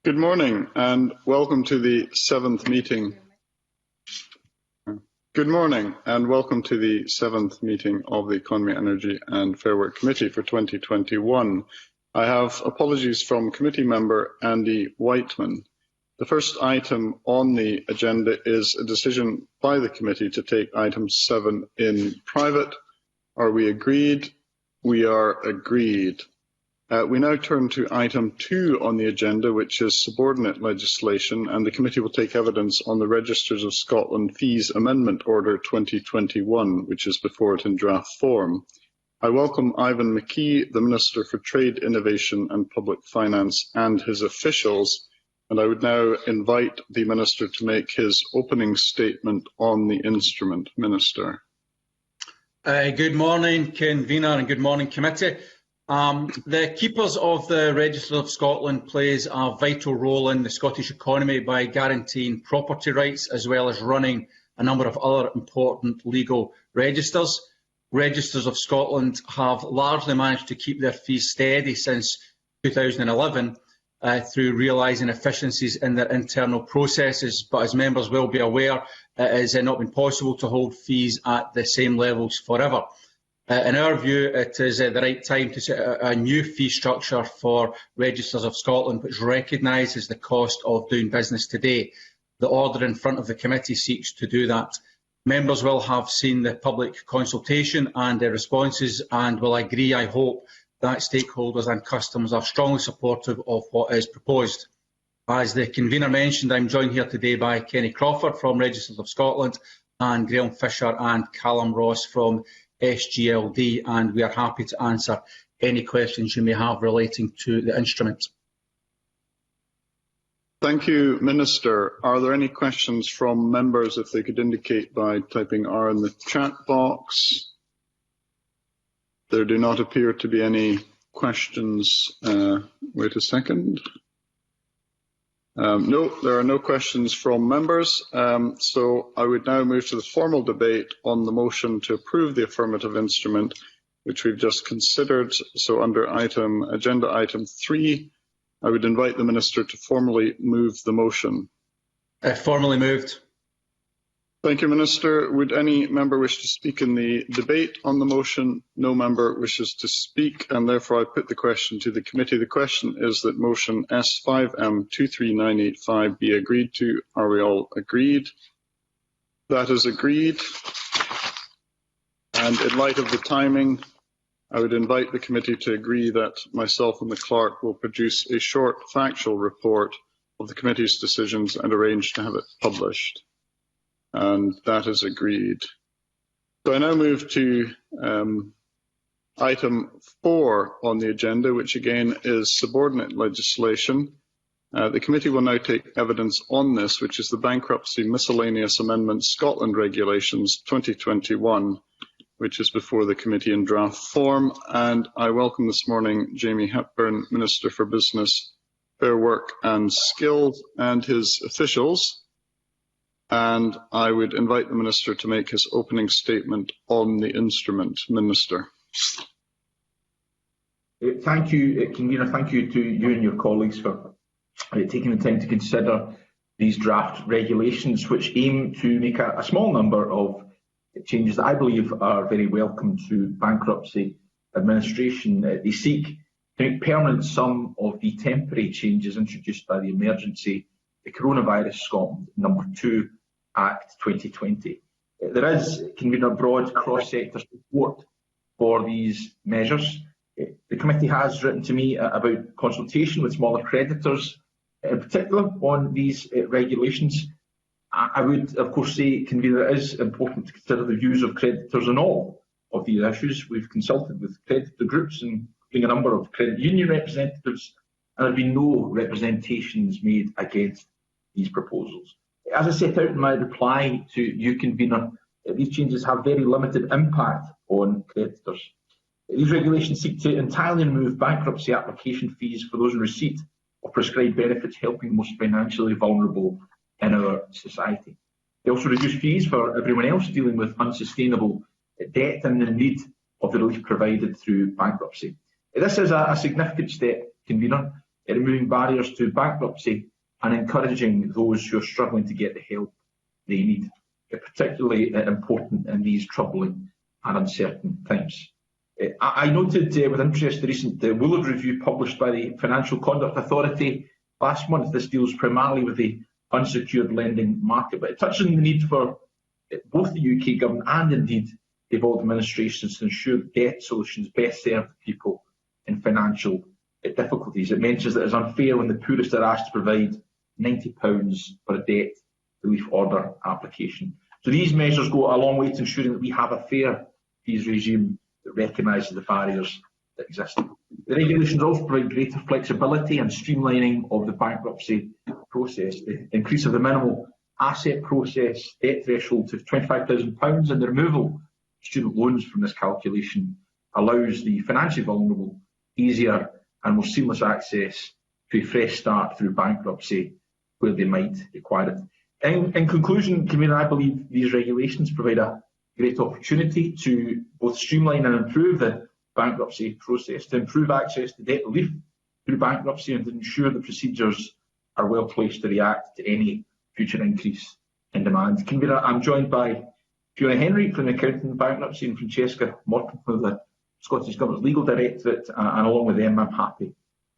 Good morning and welcome to the seventh meeting. Good morning and welcome to the seventh meeting of the Economy, Energy and Fair Work Committee for 2021. I have apologies from committee member Andy Whiteman. The first item on the agenda is a decision by the committee to take item 7 in private. Are we agreed? We are agreed. We now turn to item 2 on the agenda, which is subordinate legislation, and the committee will take evidence on the Registers of Scotland Fees Amendment Order 2021, which is before it in draft form. I welcome Ivan McKee, the Minister for Trade, Innovation and Public Finance, and his officials, and I would now invite the Minister to make his opening statement on the instrument. Minister. Good morning, Convener, and good morning, Committee. The keepers of the Register of Scotland plays a vital role in the Scottish economy by guaranteeing property rights as well as running a number of other important legal registers. Registers of Scotland have largely managed to keep their fees steady since 2011 through realising efficiencies in their internal processes, but as members will be aware, it has not been possible to hold fees at the same levels forever. In our view, it is the right time to set a new fee structure for Registers of Scotland, which recognises the cost of doing business today. The order in front of the committee seeks to do that. Members will have seen the public consultation and the responses and will agree, I hope, that stakeholders and customers are strongly supportive of what is proposed. As the convener mentioned, I'm joined here today by Kenny Crawford from Registers of Scotland and Graham Fisher and Callum Ross from SGLD, and we are happy to answer any questions you may have relating to the instrument. Thank you, Minister. Are there any questions from members, if they could indicate by typing R in the chat box? There do not appear to be any questions. Wait a second. No, there are no questions from members, so I would now move to the formal debate on the motion to approve the affirmative instrument, which we've just considered. So under agenda item 3, I would invite the Minister to formally move the motion. Formally moved. Thank you, Minister. Would any member wish to speak in the debate on the motion? No member wishes to speak, and therefore I put the question to the committee. The question is that motion S5M23985 be agreed to. Are we all agreed? That is agreed. And in light of the timing, I would invite the committee to agree that myself and the clerk will produce a short factual report of the committee's decisions and arrange to have it published. And that is agreed. So I now move to item 4 on the agenda, which again is subordinate legislation. The committee will now take evidence on this, which is the Bankruptcy Miscellaneous Amendment Scotland Regulations 2021, which is before the committee in draft form. And I welcome this morning Jamie Hepburn, Minister for Business, Fair Work and Skills, and his officials. And I would invite the Minister to make his opening statement on the instrument. Minister. Thank you, Convener. Thank you to you and your colleagues for taking the time to consider these draft regulations, which aim to make a small number of changes that I believe are very welcome to bankruptcy administration. They seek to make permanent some of the temporary changes introduced by the Coronavirus Scotland No. 2 Act 2020. There is, Convener, broad cross-sector support for these measures. The committee has written to me about consultation with smaller creditors, in particular on these regulations. I would, of course, say, Convener, it is important to consider the views of creditors on all of these issues. We've consulted with creditor groups, including a number of credit union representatives, and there have been no representations made against these proposals. As I set out in my reply to you, Convener, these changes have very limited impact on creditors. These regulations seek to entirely remove bankruptcy application fees for those in receipt of prescribed benefits, helping the most financially vulnerable in our society. They also reduce fees for everyone else dealing with unsustainable debt and in need of the relief provided through bankruptcy. This is a significant step, Convener, removing barriers to bankruptcy and encouraging those who are struggling to get the help they need, particularly important in these troubling and uncertain times. I noted with interest the recent Woolard review published by the Financial Conduct Authority last month. This deals primarily with the unsecured lending market, but it touches on the need for both the UK government and indeed devolved administrations to ensure debt solutions best serve people in financial difficulties. It mentions that it's unfair when the poorest are asked to provide £90 for a debt relief order application. So these measures go a long way to ensuring that we have a fair fees regime that recognises the barriers that exist. The regulations also provide greater flexibility and streamlining of the bankruptcy process. The increase of the minimal asset process debt threshold to £25,000 and the removal of student loans from this calculation allows the financially vulnerable easier and more seamless access to a fresh start through bankruptcy where they might require it. In conclusion, Convener, I believe these regulations provide a great opportunity to both streamline and improve the bankruptcy process, to improve access to debt relief through bankruptcy and to ensure the procedures are well placed to react to any future increase in demand. Convener, I'm joined by Fiona Henry from the Accounting and Bankruptcy and Francesca Morton from the Scottish Government's Legal Directorate, and along with them I'm happy to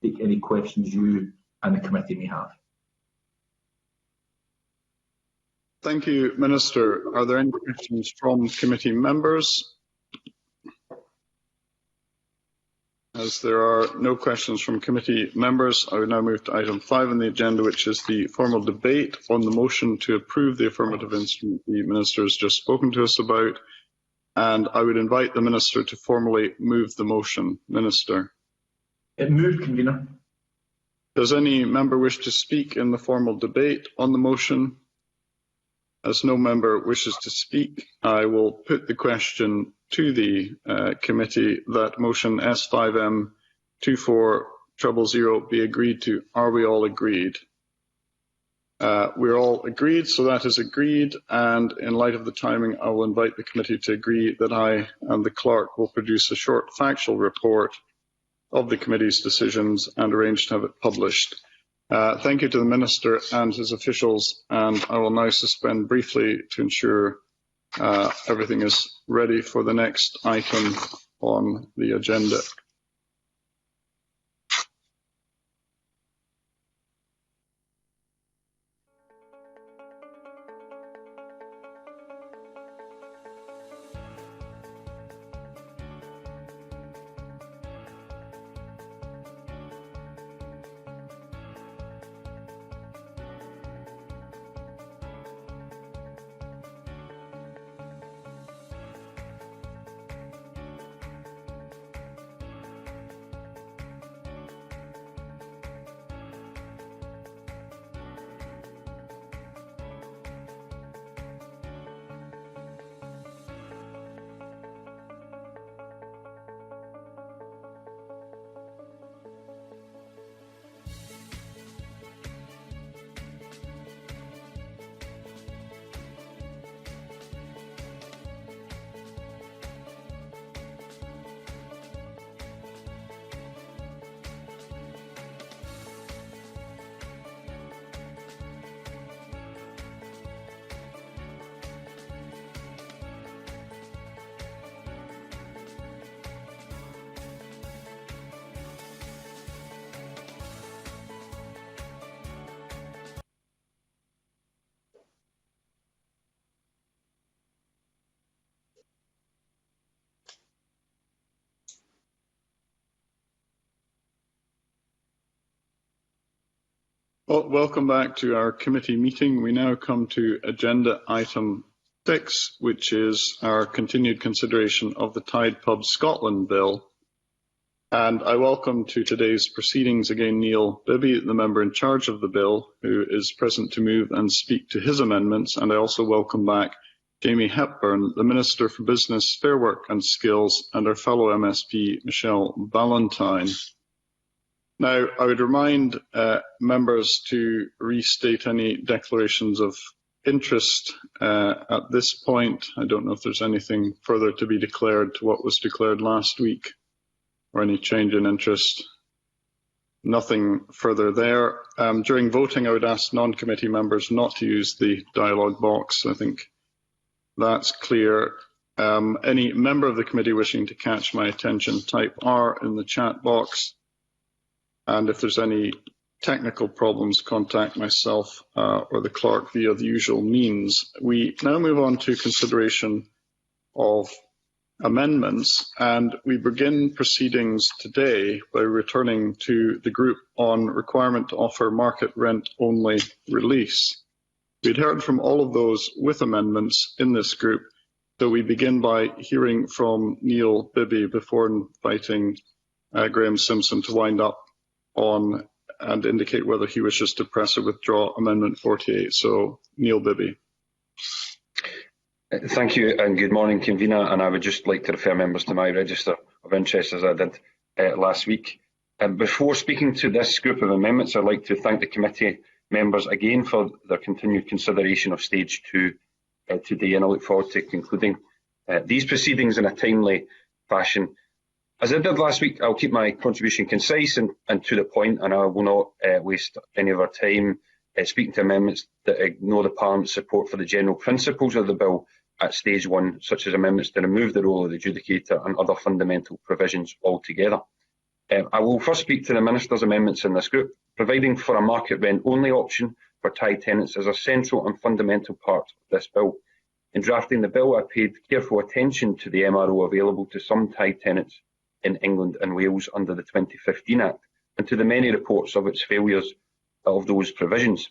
take any questions you and the committee may have. Thank you, Minister. Are there any questions from committee members? As there are no questions from committee members, I would now move to item 5 on the agenda, which is the formal debate on the motion to approve the affirmative instrument the Minister has just spoken to us about. And I would invite the Minister to formally move the motion. Minister. Moved, Convener. Does any member wish to speak in the formal debate on the motion? As no member wishes to speak, I will put the question to the committee that motion S5M 2400 be agreed to. Are we all agreed? We're all agreed, so that is agreed, and in light of the timing, I will invite the committee to agree that I and the clerk will produce a short factual report of the committee's decisions and arrange to have it published. Thank you to the Minister and his officials, and I will now suspend briefly to ensure everything is ready for the next item on the agenda. Well, welcome back to our committee meeting. We now come to agenda item 6, which is our continued consideration of the Tide Pub Scotland Bill. And I welcome to today's proceedings again Neil Bibby, the member in charge of the bill, who is present to move and speak to his amendments. And I also welcome back Jamie Hepburn, the Minister for Business, Fair Work and Skills, and our fellow MSP, Michelle Ballantyne. Now, I would remind members to restate any declarations of interest at this point. I don't know if there's anything further to be declared to what was declared last week or any change in interest. Nothing further there. During voting, I would ask non-committee members not to use the dialogue box. I think that's clear. Any member of the committee wishing to catch my attention, type R in the chat box. And if there's any technical problems, contact myself or the clerk via the usual means. We now move on to consideration of amendments, and we begin proceedings today by returning to the group on requirement to offer market rent only release. We'd heard from all of those with amendments in this group, so we begin by hearing from Neil Bibby before inviting Graham Simpson to wind up on and indicate whether he wishes to press or withdraw Amendment 48. So, Neil Bibby. Thank you and good morning, Convener. And I would just like to refer members to my register of interest as I did last week. Before speaking to this group of amendments, I'd like to thank the committee members again for their continued consideration of Stage 2 today, and I look forward to concluding these proceedings in a timely fashion. As I did last week, I'll keep my contribution concise and to the point, and I will not waste any of our time speaking to amendments that ignore the Parliament's support for the general principles of the bill at Stage 1, such as amendments to remove the role of the adjudicator and other fundamental provisions altogether. I will first speak to the Minister's amendments in this group. Providing for a market rent only option for tied tenants is a central and fundamental part of this bill. In drafting the bill, I paid careful attention to the MRO available to some tied tenants in England and Wales under the 2015 Act, and to the many reports of its failures of those provisions.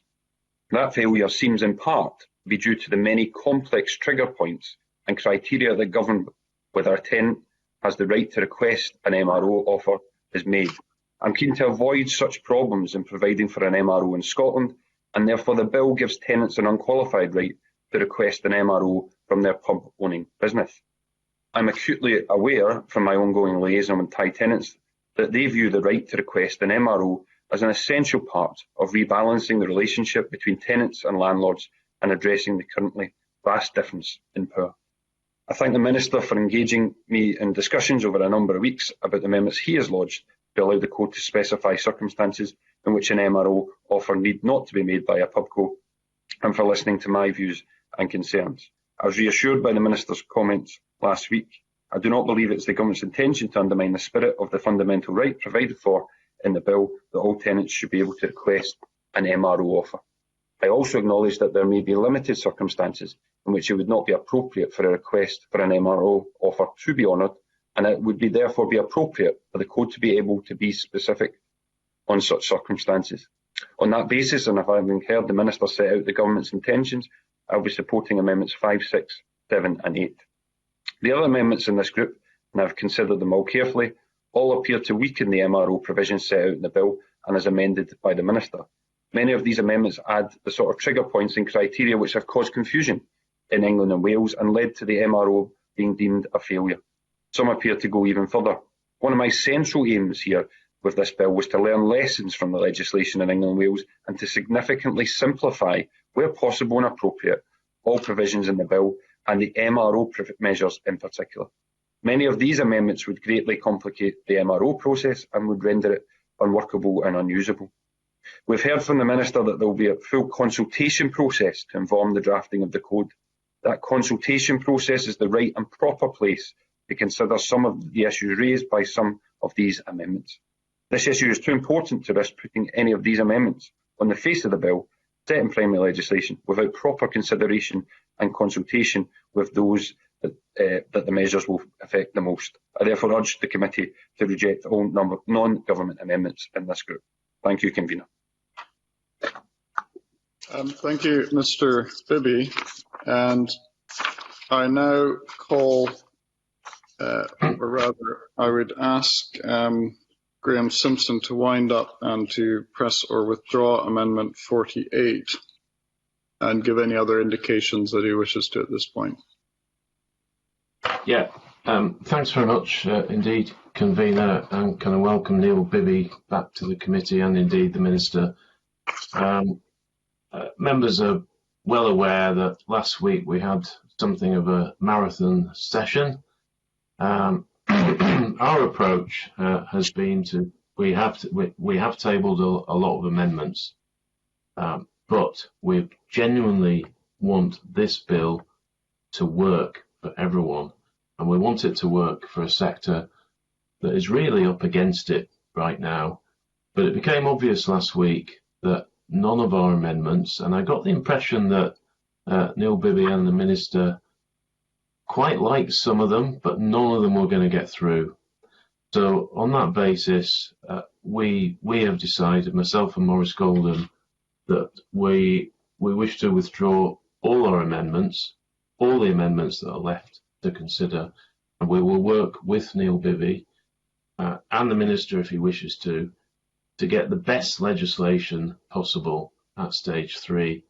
That failure seems in part to be due to the many complex trigger points and criteria that govern whether a tenant has the right to request an MRO offer is made. I'm keen to avoid such problems in providing for an MRO in Scotland, and therefore the bill gives tenants an unqualified right to request an MRO from their pub-owning business. I'm acutely aware from my ongoing liaison with tied tenants that they view the right to request an MRO as an essential part of rebalancing the relationship between tenants and landlords and addressing the currently vast difference in power. I thank the Minister for engaging me in discussions over a number of weeks about the amendments he has lodged to allow the Code to specify circumstances in which an MRO offer need not to be made by a pubco, and for listening to my views and concerns. I was reassured by the Minister's comments last week. I do not believe it's the Government's intention to undermine the spirit of the fundamental right provided for in the bill that all tenants should be able to request an MRO offer. I also acknowledge that there may be limited circumstances in which it would not be appropriate for a request for an MRO offer to be honoured, and it would therefore be appropriate for the Code to be able to be specific on such circumstances. On that basis, and if having heard the Minister set out the Government's intentions, I will be supporting Amendments 5, 6, 7 and 8. The other amendments in this group, and I have considered them all carefully, all appear to weaken the MRO provisions set out in the bill and as amended by the Minister. Many of these amendments add the sort of trigger points and criteria which have caused confusion in England and Wales and led to the MRO being deemed a failure. Some appear to go even further. One of my central aims here with this bill was to learn lessons from the legislation in England and Wales and to significantly simplify, where possible and appropriate, all provisions in the bill and the MRO measures in particular. Many of these amendments would greatly complicate the MRO process and would render it unworkable and unusable. We've heard from the Minister that there will be a full consultation process to inform the drafting of the Code. That consultation process is the right and proper place to consider some of the issues raised by some of these amendments. This issue is too important to risk putting any of these amendments on the face of the bill set in primary legislation without proper consideration and consultation with those that the measures will affect the most. I therefore urge the committee to reject all non-government amendments in this group. Thank you, Convener. Thank you, Mr. Bibby. And I now call, or rather, I would ask Graham Simpson to wind up and to press or withdraw Amendment 48 and give any other indications that he wishes to at this point. Yeah, thanks very much indeed, Convener, and can I welcome Neil Bibby back to the committee and indeed the Minister. Members are well aware that last week we had something of a marathon session. Our approach has been to we have tabled a lot of amendments, but we genuinely want this bill to work for everyone, and we want it to work for a sector that is really up against it right now. But it became obvious last week that none of our amendments, and I got the impression that Neil Bibby and the Minister quite liked some of them, but none of them were going to get through. So on that basis, we have decided, myself and Maurice Golden, that we wish to withdraw all our amendments, all the amendments that are left to consider, and we will work with Neil Bibby and the Minister, if he wishes to get the best legislation possible at stage 3.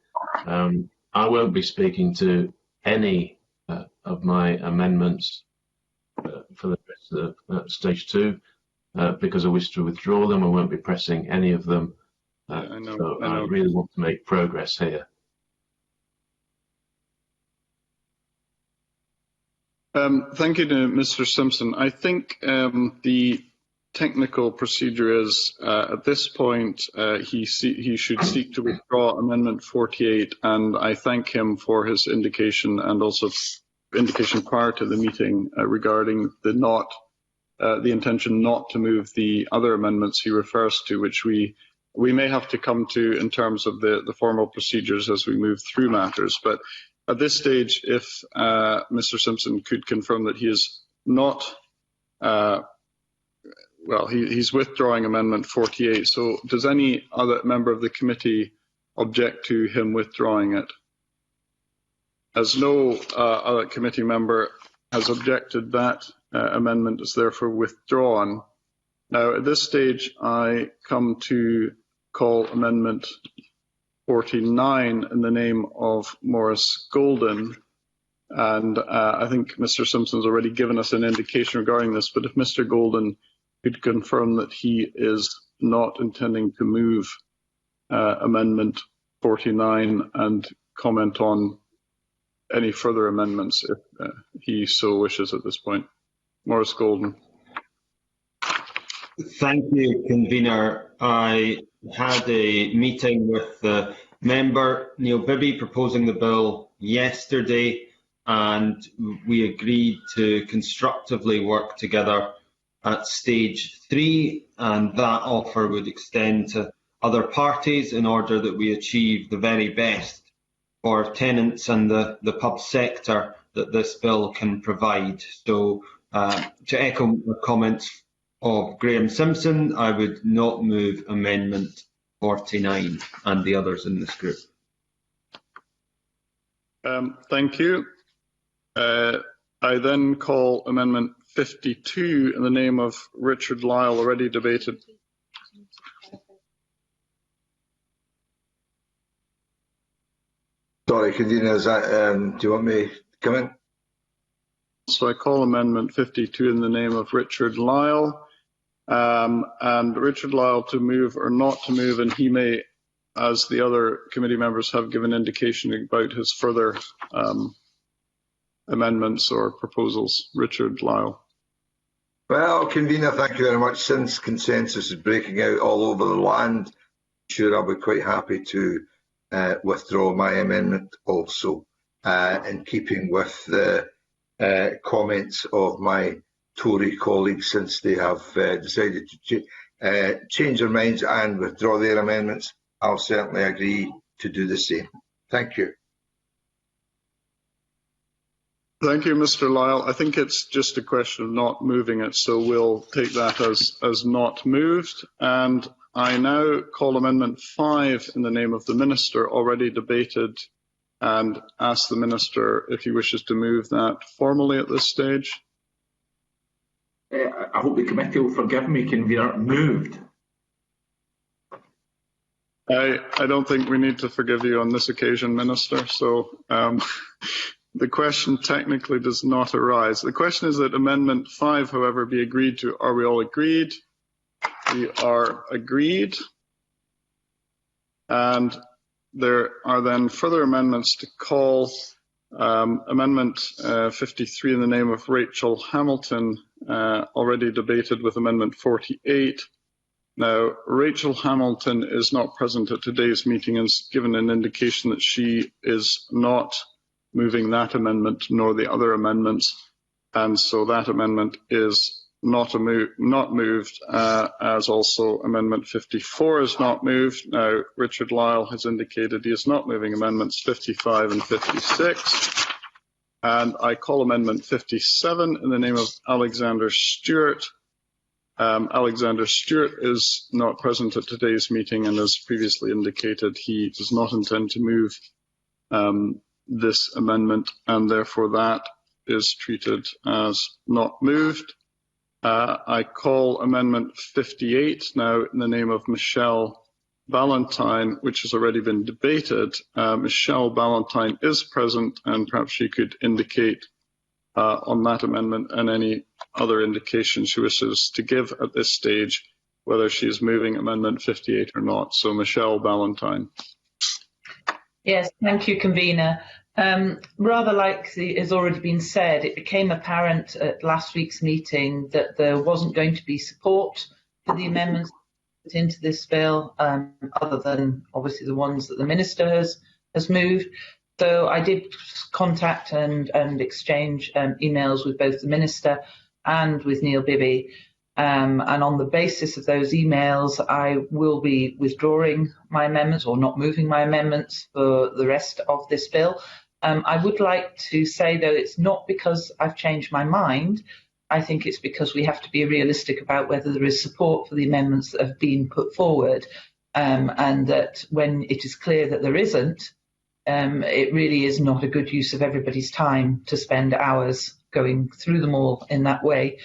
I won't be speaking to any of my amendments for the rest of stage 2 because I wish to withdraw them. I won't be pressing any of them. I really want to make progress here. Thank you to Mr. Simpson. I think the technical procedure is at this point he should seek to withdraw Amendment 48, and I thank him for his indication and also indication prior to the meeting regarding the intention not to move the other amendments he refers to, which we may have to come to in terms of the formal procedures as we move through matters. But at this stage, if Mr. Simpson could confirm that he is not, he's withdrawing Amendment 48. So does any other member of the committee object to him withdrawing it? As no other committee member has objected, that amendment is therefore withdrawn. Now, at this stage, I come to call Amendment 49 in the name of Maurice Golden. And I think Mr. Simpson's already given us an indication regarding this, but if Mr. Golden could confirm that he is not intending to move Amendment 49 and comment on any further amendments if he so wishes at this point. Maurice Golden. Thank you, Convener. I had a meeting with the member, Neil Bibby, proposing the bill yesterday, and we agreed to constructively work together at stage 3, and that offer would extend to other parties in order that we achieve the very best for tenants and the pub sector that this bill can provide. So to echo the comments of Graham Simpson, I would not move Amendment 49 and the others in this group. Thank you. I then call Amendment 52 in the name of Richard Lyle, already debated. Sorry, Convener, do you want me to come in? So I call Amendment 52 in the name of Richard Lyle, and Richard Lyle to move or not to move, and he may, as the other committee members have given indication about his further amendments or proposals. Richard Lyle. Well, Convener, thank you very much. Since consensus is breaking out all over the land, I'm sure I'll be quite happy to withdraw my amendment also, in keeping with the comments of my Tory colleagues, since they have decided to change their minds and withdraw their amendments. I'll certainly agree to do the same. Thank you. Thank you, Mr. Lyle. I think it's just a question of not moving it, so we'll take that as not moved. And I now call Amendment 5 in the name of the Minister, already debated, and ask the Minister if he wishes to move that formally at this stage. I hope the committee will forgive me, Convener. Moved. I don't think we need to forgive you on this occasion, Minister. So the question technically does not arise. The question is that Amendment 5, however, be agreed to. Are we all agreed? We are agreed. And there are then further amendments to call. Amendment 53 in the name of Rachel Hamilton, already debated with Amendment 48. Now, Rachel Hamilton is not present at today's meeting and has given an indication that she is not moving that amendment nor the other amendments, and so that amendment is not moved, as also Amendment 54 is not moved. Now, Richard Lyle has indicated he is not moving Amendments 55 and 56. And I call Amendment 57 in the name of Alexander Stewart. Alexander Stewart is not present at today's meeting, and as previously indicated, he does not intend to move this amendment, and therefore that is treated as not moved. I call Amendment 58 now in the name of Michelle Ballantyne, which has already been debated. Michelle Ballantyne is present, and perhaps she could indicate on that amendment and any other indication she wishes to give at this stage whether she is moving Amendment 58 or not. So, Michelle Ballantyne. Yes, thank you, Convener. Rather like has already been said, it became apparent at last week's meeting that there wasn't going to be support for the amendments put into this bill, other than obviously the ones that the Minister has moved. So I did contact and exchange emails with both the Minister and with Neil Bibby. And on the basis of those emails, I will be withdrawing my amendments or not moving my amendments for the rest of this bill. I would like to say, though, it's not because I've changed my mind. I think it's because we have to be realistic about whether there is support for the amendments that have been put forward, and that when it is clear that there isn't, it really is not a good use of everybody's time to spend hours going through them all in that way.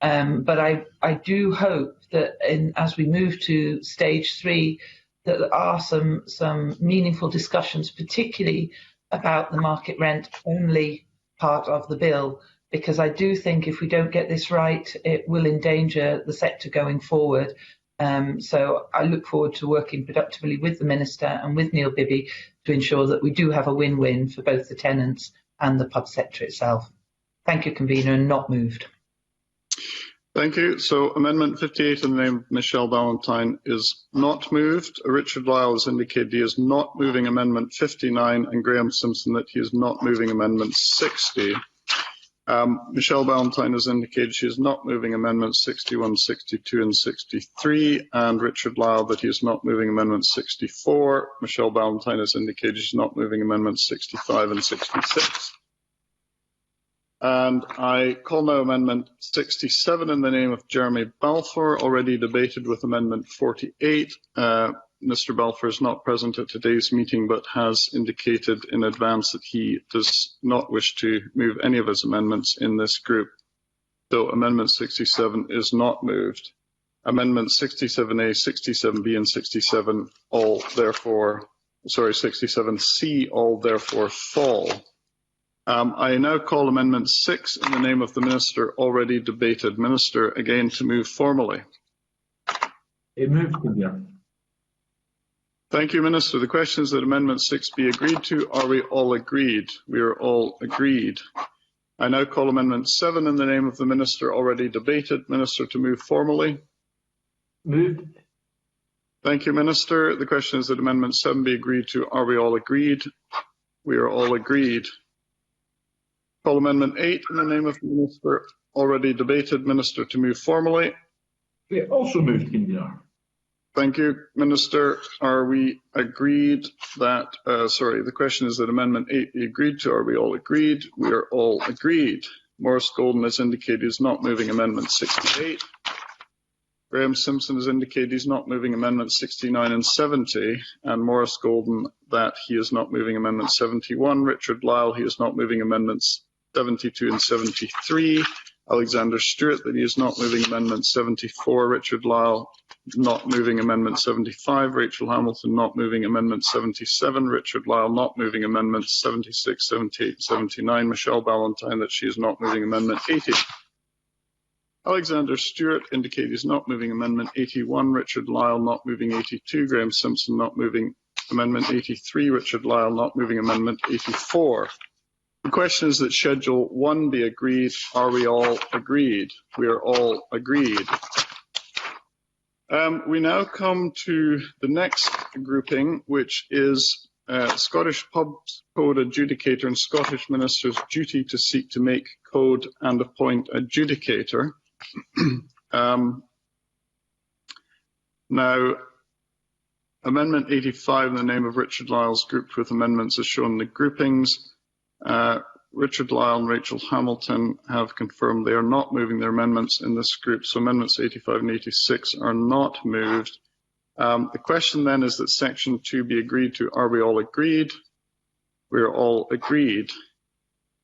But I do hope that as we move to stage 3, that there are some meaningful discussions, particularly about the market rent only part of the bill, because I do think if we don't get this right, it will endanger the sector going forward. So I look forward to working productively with the Minister and with Neil Bibby to ensure that we do have a win-win for both the tenants and the pub sector itself. Thank you, Convener, and not moved. Thank you. So Amendment 58 in the name of Michelle Ballantyne is not moved. Richard Lyle has indicated he is not moving Amendment 59, and Graham Simpson that he is not moving Amendment 60. Michelle Ballantyne has indicated she is not moving Amendments 61, 62 and 63, and Richard Lyle that he is not moving Amendment 64. Michelle Ballantyne has indicated she is not moving Amendments 65 and 66. And I call now Amendment 67 in the name of Jeremy Balfour, already debated with Amendment 48. Mr. Balfour is not present at today's meeting, but has indicated in advance that he does not wish to move any of his amendments in this group. So Amendment 67 is not moved. Amendments 67A, 67B and 67 all therefore, 67C all therefore fall. I now call Amendment 6 in the name of the Minister, already debated. Minister, again to move formally. It moved, Convener. Thank you, Minister. The question is that Amendment 6 be agreed to. Are we all agreed? We are all agreed. I now call Amendment 7 in the name of the Minister, already debated. Minister, to move formally. Moved. Thank you, Minister. The question is that Amendment 7 be agreed to. Are we all agreed? We are all agreed. Call Amendment 8 in the name of the Minister, already debated. Minister, to move formally. We also moved, Convener. Thank you, Minister. Are we agreed that, the question is that Amendment 8 be agreed to. Are we all agreed? We are all agreed. Maurice Golden has indicated he is not moving Amendment 68. Graham Simpson has indicated he is not moving Amendments 69 and 70. And Maurice Golden that he is not moving Amendment 71. Richard Lyle, he is not moving Amendments 72 and 73. Alexander Stewart that he is not moving Amendment 74. Richard Lyle not moving Amendment 75. Rachel Hamilton not moving Amendment 77. Richard Lyle not moving Amendments 76, 78, 79. Michelle Ballantyne that she is not moving Amendment 80. Alexander Stewart indicated he is not moving Amendment 81. Richard Lyle not moving 82. Graham Simpson not moving Amendment 83. Richard Lyle not moving Amendment 84. The question is that Schedule 1 be agreed. Are we all agreed? We are all agreed. We now come to the next grouping, which is Scottish Pubs Code Adjudicator and Scottish Minister's duty to seek to make code and appoint adjudicator. Now, Amendment 85 in the name of Richard Lyles, grouped with amendments as shown in the groupings. Richard Lyle and Rachel Hamilton have confirmed they are not moving their amendments in this group, so amendments 85 and 86 are not moved. The question then is that section 2 be agreed to. Are we all agreed? We are all agreed.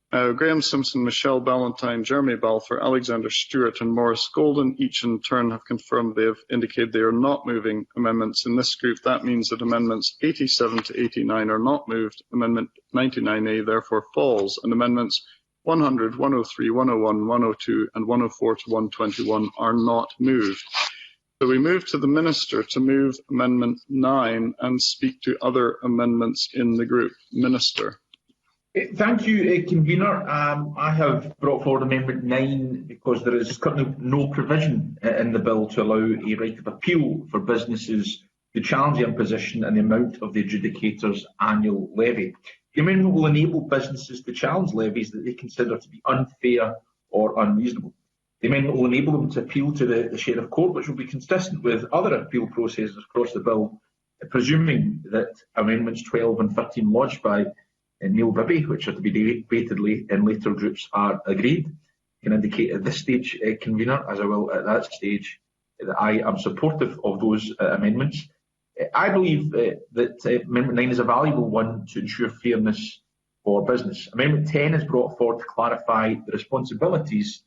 Graham Simpson, Michelle Ballantyne, Jeremy Balfour, Alexander Stewart and Maurice Golden each in turn have confirmed they have indicated they are not moving amendments in this group. That means that amendments 87 to 89 are not moved. Amendment 99A therefore falls, and amendments 100, 103, 101, 102 and 104 to 121 are not moved. So we move to the Minister to move Amendment 9 and speak to other amendments in the group. Minister. Thank you, Convener. I have brought forward Amendment 9 because there is currently no provision in the bill to allow a right of appeal for businesses to challenge the imposition and the amount of the adjudicator's annual levy. The amendment will enable businesses to challenge levies that they consider to be unfair or unreasonable. The amendment will enable them to appeal to the Sheriff Court, which will be consistent with other appeal processes across the bill, presuming that Amendments 12 and 13 lodged by Neil Bibby, which are to be debated in later groups, are agreed. I can indicate at this stage, Convener, as I will at that stage, that I am supportive of those amendments. I believe that Amendment 9 is a valuable one to ensure fairness for business. Amendment 10 is brought forward to clarify the responsibilities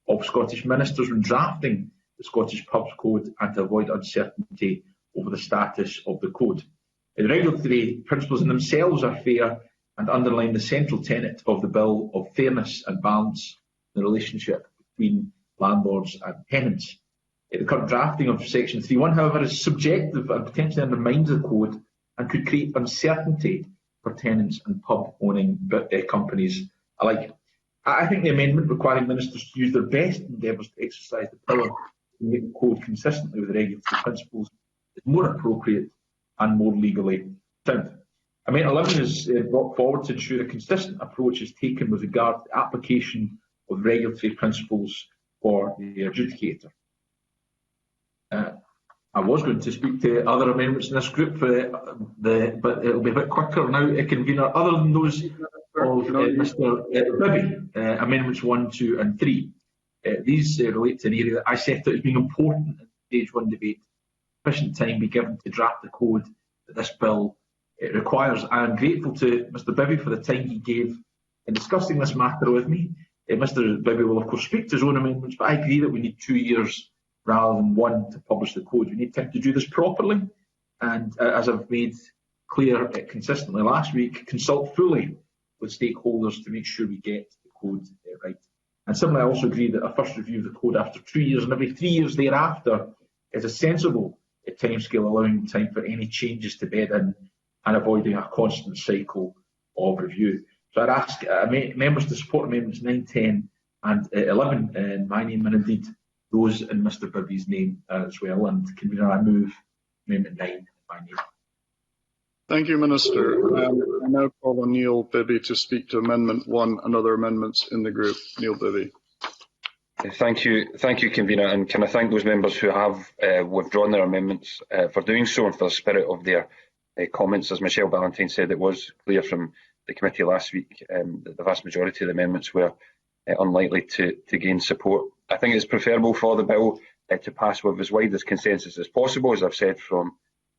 of Scottish ministers when drafting the Scottish Pubs Code and to avoid uncertainty over the status of the code. The regulatory principles in themselves are fair and underline the central tenet of the bill of fairness and balance in the relationship between landlords and tenants. The current drafting of Section 3.1, however, is subjective and potentially undermines the code and could create uncertainty for tenants and pub-owning companies alike. I think the amendment requiring ministers to use their best endeavours to exercise the power to make the code consistently with the regulatory principles is more appropriate and more legally sound. Amendment 11 is brought forward to ensure a consistent approach is taken with regard to the application of regulatory principles for the adjudicator. I was going to speak to other amendments in this group, but it will be a bit quicker now, Convener. Other than those of Mr. Bibby, Amendments 1, 2 and 3. These relate to an area that I set out as being important in stage 1 debate. Sufficient time be given to draft the code that this bill requires. I am grateful to Mr. Bibby for the time he gave in discussing this matter with me. Mr. Bibby will of course speak to his own amendments, but I agree that we need 2 years rather than 1 to publish the code. We need time to do this properly, and as I've made clear consistently last week, consult fully with stakeholders to make sure we get the code right. And similarly, I also agree that a first review of the code after 2 years and every 3 years thereafter is a sensible timescale, allowing time for any changes to bed in and avoiding a constant cycle of review. So I'd ask members to support Amendments 9, 10 and 11 in my name, and indeed those in Mr. Bibby's name as well. And Convener, I move Amendment 9 in my name. Thank you, Minister. I now call on Neil Bibby to speak to Amendment 1 and other amendments in the group. Neil Bibby. Thank you, Convener, and can I thank those members who have withdrawn their amendments for doing so and for the spirit of their comments. As Michelle Ballantyne said, it was clear from the committee last week that the vast majority of the amendments were unlikely to gain support. I think it's preferable for the bill to pass with as wide as consensus as possible, as I've said from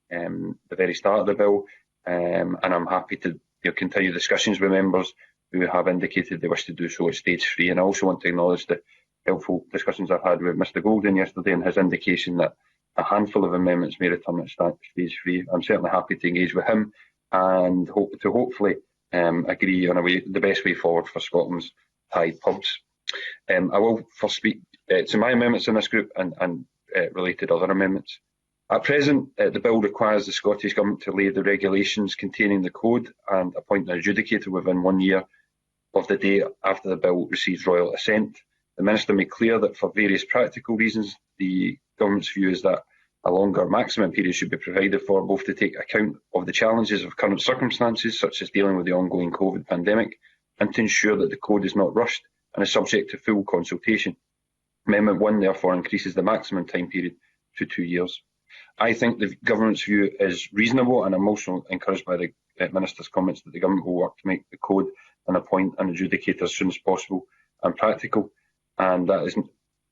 the very start of the bill, and I'm happy to continue discussions with members who have indicated they wish to do so at stage 3. And I also want to acknowledge the helpful discussions I've had with Mr. Golden yesterday and his indication that a handful of amendments may return at stage 3. I'm certainly happy to engage with him and hopefully agree on the best way forward for Scotland's Thai pubs. I will first speak to my amendments in this group and related other amendments. At present, the bill requires the Scottish Government to lay the regulations containing the code and appoint an adjudicator within 1 year of the day after the bill receives royal assent. The Minister made clear that for various practical reasons, the Government's view is that A longer maximum period should be provided for, both to take account of the challenges of current circumstances, such as dealing with the ongoing COVID pandemic, and to ensure that the code is not rushed and is subject to full consultation. Amendment 1 therefore increases the maximum time period to 2 years. I think the Government's view is reasonable, and I'm also encouraged by the Minister's comments that the Government will work to make the code and appoint an adjudicator as soon as possible and practical, and that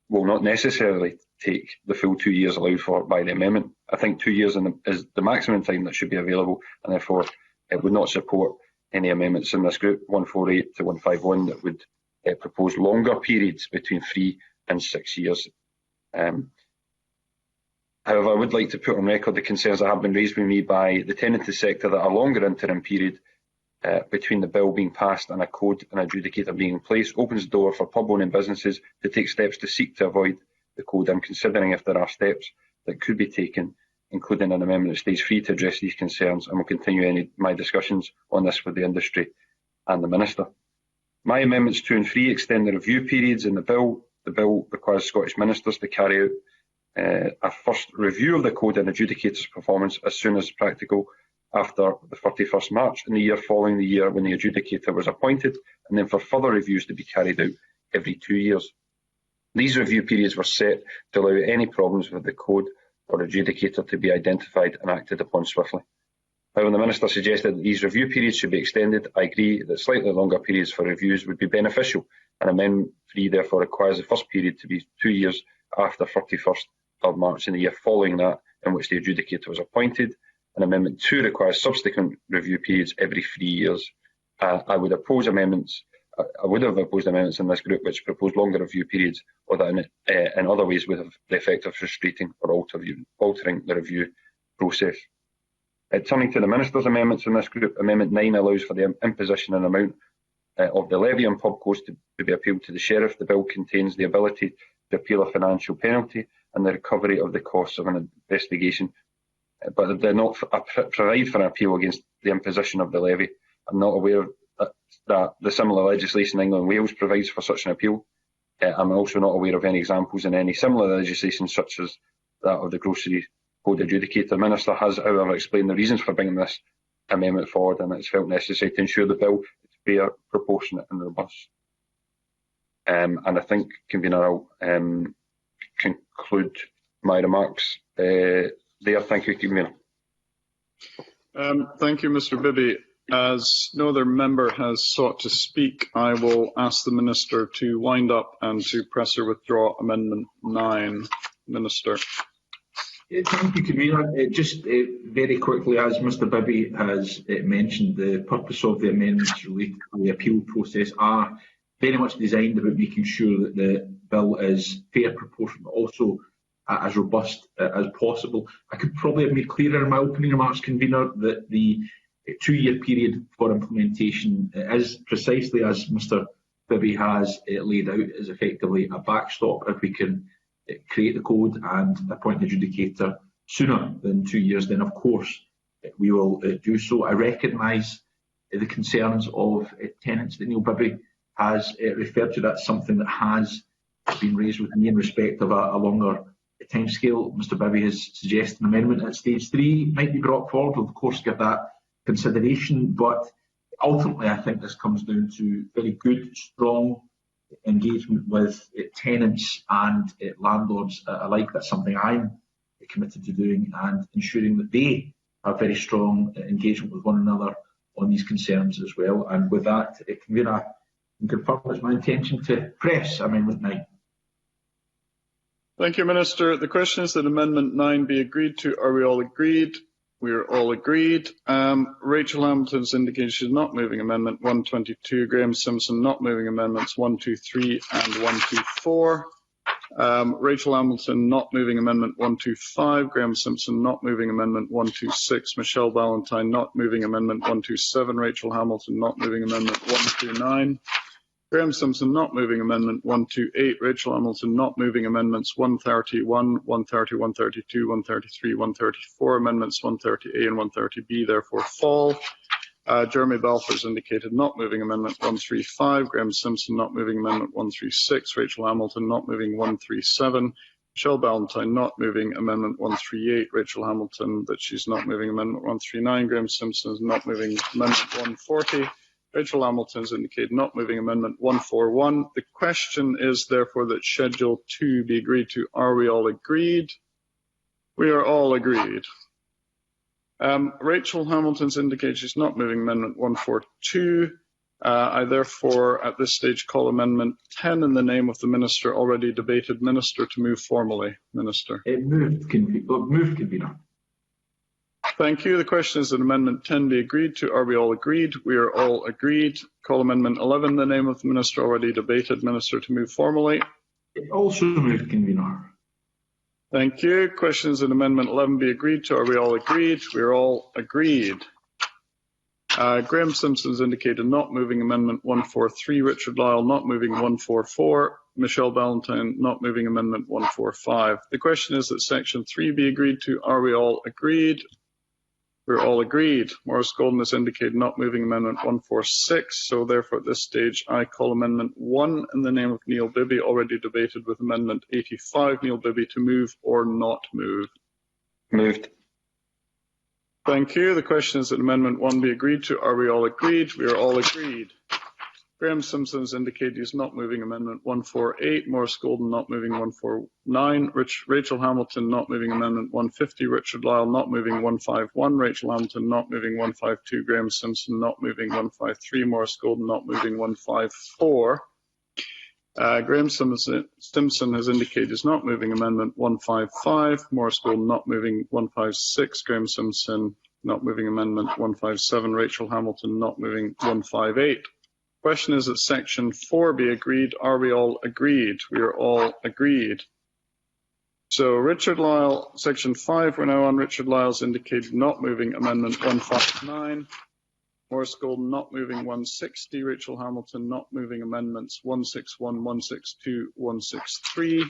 will not necessarily take the full 2 years allowed for by the amendment. I think 2 years is the maximum time that should be available, and therefore it would not support any amendments in this group, 148 to 151, that would propose longer periods between 3 and 6 years. However, I would like to put on record the concerns that have been raised with me by the tenanted sector that a longer interim period between the bill being passed and a code and adjudicator being in place opens the door for pub-owning businesses to take steps to seek to avoid the code. I'm considering if there are steps that could be taken, including an amendment at stage 3 to address these concerns, and will continue my discussions on this with the industry and the Minister. My amendments 2 and 3 extend the review periods in the bill. The bill requires Scottish Ministers to carry out a first review of the code and adjudicator's performance as soon as practical after the 31st March in the year following the year when the adjudicator was appointed, and then for further reviews to be carried out every 2 years. These review periods were set to allow any problems with the code or adjudicator to be identified and acted upon swiftly. However, the Minister suggested that these review periods should be extended. I agree that slightly longer periods for reviews would be beneficial, and Amendment 3 therefore requires the first period to be 2 years after 31st of March in the year following that in which the adjudicator was appointed, and Amendment 2 requires subsequent review periods every 3 years. I would have opposed amendments in this group which propose longer review periods, or that in other ways would have the effect of frustrating or altering the review process. Turning to the Minister's amendments in this group, Amendment 9 allows for the imposition and amount of the levy on pub costs to be appealed to the Sheriff. The bill contains the ability to appeal a financial penalty and the recovery of the costs of an investigation, but they do not provide for an appeal against the imposition of the levy. I'm not aware that the similar legislation in England and Wales provides for such an appeal. I'm also not aware of any examples in any similar legislation such as that of the Grocery Code Adjudicator. The Minister has, however, explained the reasons for bringing this amendment forward, and it's felt necessary to ensure the bill is fair, proportionate and robust. And I think, Convener, I'll conclude my remarks there. Thank you, Convener. Thank you, Mr Bibby. As no other member has sought to speak, I will ask the Minister to wind up and to press or withdraw Amendment 9. Minister. Thank you, Convener. Just very quickly, as Mr Bibby has mentioned, the purpose of the amendments related to the appeal process are very much designed about making sure that the bill is fair, proportionate, but also as robust as possible. I could probably have made clearer in my opening remarks, Convener, that the 2-year period for implementation is precisely as Mr Bibby has laid out, is effectively a backstop. If we can create the code and appoint the adjudicator sooner than 2 years, then of course we will do so. I recognise the concerns of tenants that Neil Bibby has referred to. That's something that has been raised with me in respect of a longer timescale. Mr Bibby has suggested an amendment at stage 3 might be brought forward. We'll of course give that consideration, but ultimately I think this comes down to very good, strong engagement with tenants and landlords alike. That's something I'm committed to doing, and ensuring that they have very strong engagement with one another on these concerns as well. And with that, Convener, I can confirm it's my intention to press Amendment 9. Thank you, Minister. The question is that Amendment 9 be agreed to. Are we all agreed? We are all agreed. Rachel Hamilton has indicated she's not moving Amendment 122. Graham Simpson not moving Amendments 123 and 124. Rachel Hamilton not moving Amendment 125. Graham Simpson not moving Amendment 126. Michelle Ballantyne not moving Amendment 127. Rachel Hamilton not moving Amendment 129. Graham Simpson not moving Amendment 128. Rachel Hamilton not moving Amendments 131, 130, 132, 133, 134. Amendments 130A and 130B therefore fall. Jeremy Balfour has indicated not moving Amendment 135. Graham Simpson not moving Amendment 136. Rachel Hamilton not moving 137. Michelle Ballantyne not moving Amendment 138, Rachel Hamilton that she's not moving Amendment 139, Graham Simpson is not moving Amendment 140, Rachel Hamilton has indicated not moving Amendment 141. The question is therefore that Schedule 2 be agreed to. Are we all agreed? We are all agreed. Rachel Hamilton's indicated she's not moving Amendment 142. I therefore, at this stage, call Amendment 10 in the name of the Minister already debated. Minister, to move formally. Minister. Moved, Convener. Thank you. The question is that Amendment 10 be agreed to. Are we all agreed? We are all agreed. Call Amendment 11 in the name of the Minister already debated. Minister, to move formally. Also moved, Convener. Thank you. Question is that Amendment 11 be agreed to. Are we all agreed? We are all agreed. Graham Simpson has indicated not moving Amendment 143. Richard Lyle not moving 144. Michelle Ballantyne not moving Amendment 145. The question is that Section 3 be agreed to. Are we all agreed? We're all agreed. Maurice Golden has indicated not moving Amendment 146. So therefore at this stage I call Amendment 1 in the name of Neil Bibby, already debated with Amendment 85. Neil Bibby, to move or not move. Moved. Thank you. The question is that Amendment 1 be agreed to. Are we all agreed? We are all agreed. Graham Simpson has indicated he is not moving Amendment 148. Maurice Golden not moving 149. Rachel Hamilton not moving Amendment 150. Richard Lyle not moving 151. Rachel Hamilton not moving 152. Graham Simpson not moving 153. Maurice Golden not moving 154. Graham Simpson has indicated he is not moving Amendment 155. Maurice Golden not moving 156. Graham Simpson not moving Amendment 157. Rachel Hamilton not moving 158. Question is that Section 4 be agreed. Are we all agreed? We are all agreed. So Richard Lyle, Section 5, we're now on. Richard Lyle's indicated not moving Amendment 159. Maurice Golden not moving 160. Rachel Hamilton not moving Amendments 161, 162, 163.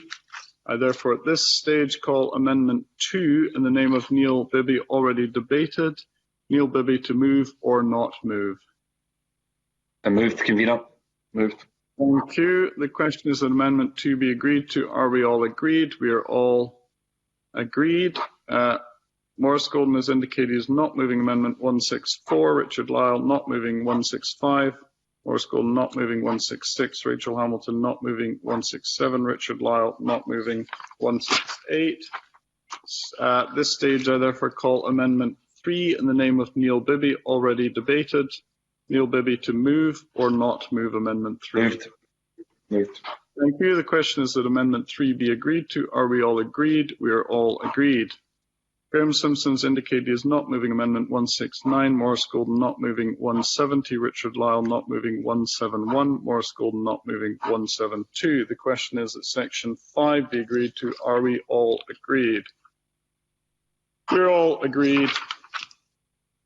I therefore at this stage call Amendment 2 in the name of Neil Bibby, already debated. Neil Bibby, to move or not move. I moved, Convener. Moved. Thank you. The question is that Amendment 2 be agreed to. Are we all agreed? We are all agreed. Maurice Golden has indicated he is not moving Amendment 164. Richard Lyle not moving 165. Maurice Golden not moving 166. Rachel Hamilton not moving 167. Richard Lyle not moving 168. At this stage, I therefore call Amendment 3 in the name of Neil Bibby, already debated. Neil Bibby, to move or not move Amendment 3. Moved. Moved. Thank you. The question is that Amendment 3 be agreed to. Are we all agreed? We are all agreed. Graham Simpson's indicated he is not moving Amendment 169. Maurice Golden not moving 170. Richard Lyle not moving 171. Maurice Golden not moving 172. The question is that Section 5 be agreed to. Are we all agreed? We're all agreed.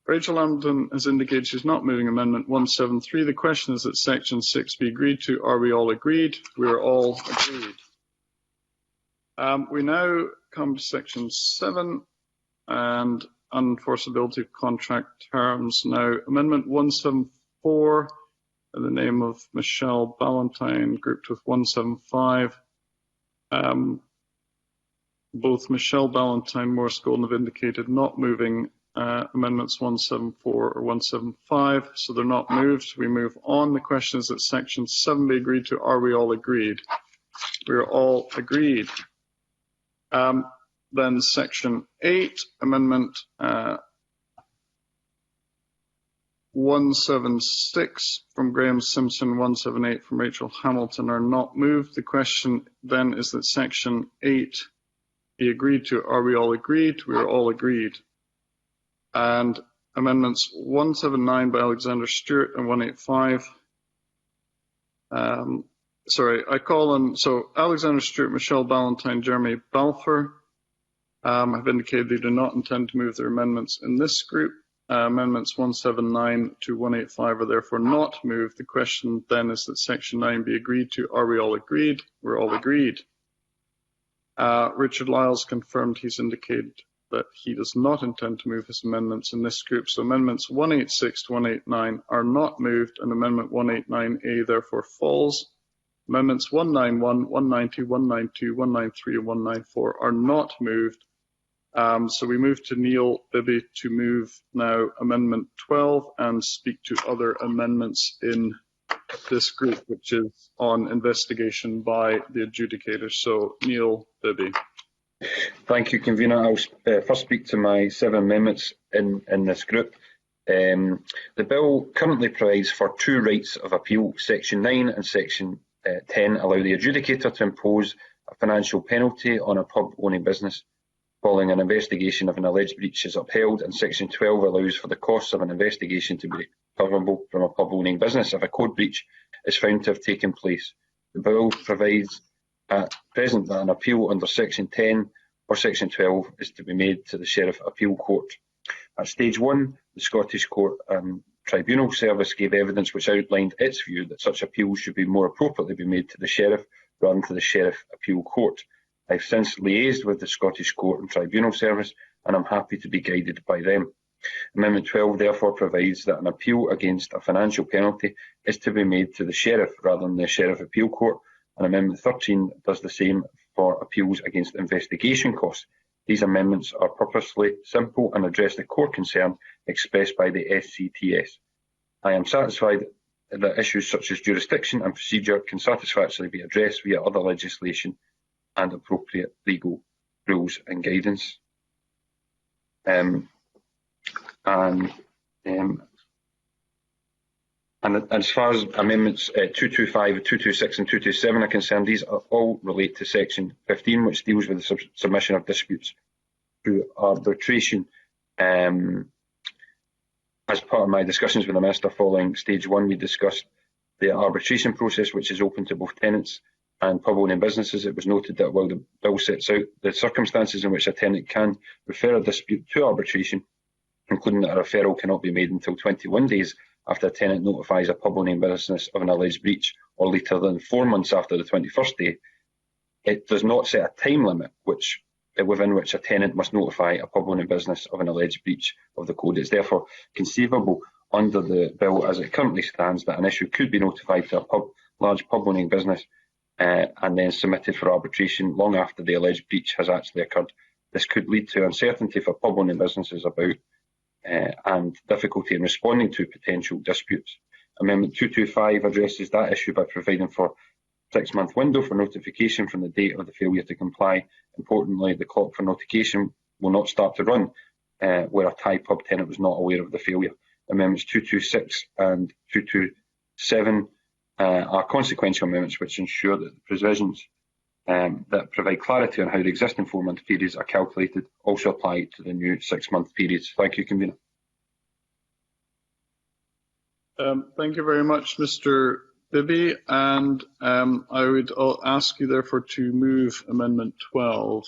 Rachel Hamilton has indicated she's not moving Amendment 173. The question is that Section 6 be agreed to. Are we all agreed? We are all agreed. We now come to Section 7 and unenforceability of contract terms. Now, Amendment 174 in the name of Michelle Ballantyne, grouped with 175. Both Michelle Ballantyne and Maurice Golden have indicated not moving Amendments 174 or 175, so they're not moved. We move on. The question is that Section 7 be agreed to. Are we all agreed? We are all agreed. Then Section 8, Amendment 176 from Graham Simpson, 178 from Rachel Hamilton are not moved. The question then is that Section 8 be agreed to. Are we all agreed? We are all agreed. And Amendments 179 by Alexander Stewart and 185. I call on, so Alexander Stewart, Michelle Ballantyne, Jeremy Balfour have indicated they do not intend to move their amendments in this group. Amendments 179 to 185 are therefore not moved. The question then is that Section 9 be agreed to. Are we all agreed? We're all agreed. Richard Lyles confirmed he's indicated that he does not intend to move his amendments in this group. So Amendments 186 to 189 are not moved, and Amendment 189A therefore falls. Amendments 191, 190, 192, 193 and 194 are not moved. So we move to Neil Bibby to move now Amendment 12 and speak to other amendments in this group, which is on investigation by the adjudicators. So Neil Bibby. Thank you, Convener. I'll first speak to my 7 amendments in this group. The bill currently provides for 2 rights of appeal. Section 9 and Section 10 allow the adjudicator to impose a financial penalty on a pub-owning business following an investigation of an alleged breach is upheld, and Section 12 allows for the costs of an investigation to be recoverable from a pub-owning business if a code breach is found to have taken place. The bill provides at present that an appeal under Section 10 or Section 12 is to be made to the Sheriff Appeal Court. At Stage 1, the Scottish Court Tribunal Service gave evidence which outlined its view that such appeals should be more appropriately be made to the Sheriff rather than to the Sheriff Appeal Court. I've since liaised with the Scottish Court and Tribunal Service, and I'm happy to be guided by them. Amendment 12 therefore provides that an appeal against a financial penalty is to be made to the Sheriff rather than the Sheriff Appeal Court, and Amendment 13 does the same for appeals against investigation costs. These amendments are purposely simple and address the core concern expressed by the SCTS. I am satisfied that issues such as jurisdiction and procedure can satisfactorily be addressed via other legislation and appropriate legal rules and guidance. And as far as amendments 225, 226 and 227 are concerned, these all relate to section 15, which deals with the submission of disputes through arbitration. As part of my discussions with the Minister following stage 1, we discussed the arbitration process, which is open to both tenants and pub owning businesses. It was noted that while the bill sets out the circumstances in which a tenant can refer a dispute to arbitration, including that a referral cannot be made until 21 days after a tenant notifies a pub owning business of an alleged breach, or later than 4 months after the 21st day, it does not set a time limit within which a tenant must notify a pub owning business of an alleged breach of the code. It's therefore conceivable under the bill as it currently stands that an issue could be notified to a large pub owning business and then submitted for arbitration long after the alleged breach has actually occurred. This could lead to uncertainty for pub owning businesses about and difficulty in responding to potential disputes. Amendment 225 addresses that issue by providing for a 6-month window for notification from the date of the failure to comply. Importantly, the clock for notification will not start to run where a Thai pub tenant was not aware of the failure. Amendments 226 and 227 are consequential amendments which ensure that the provisions that provide clarity on how the existing 4-month periods are calculated also apply to the new 6-month periods. Thank you, Convener. Thank you very much, Mr. Bibby, and I would ask you therefore to move Amendment 12.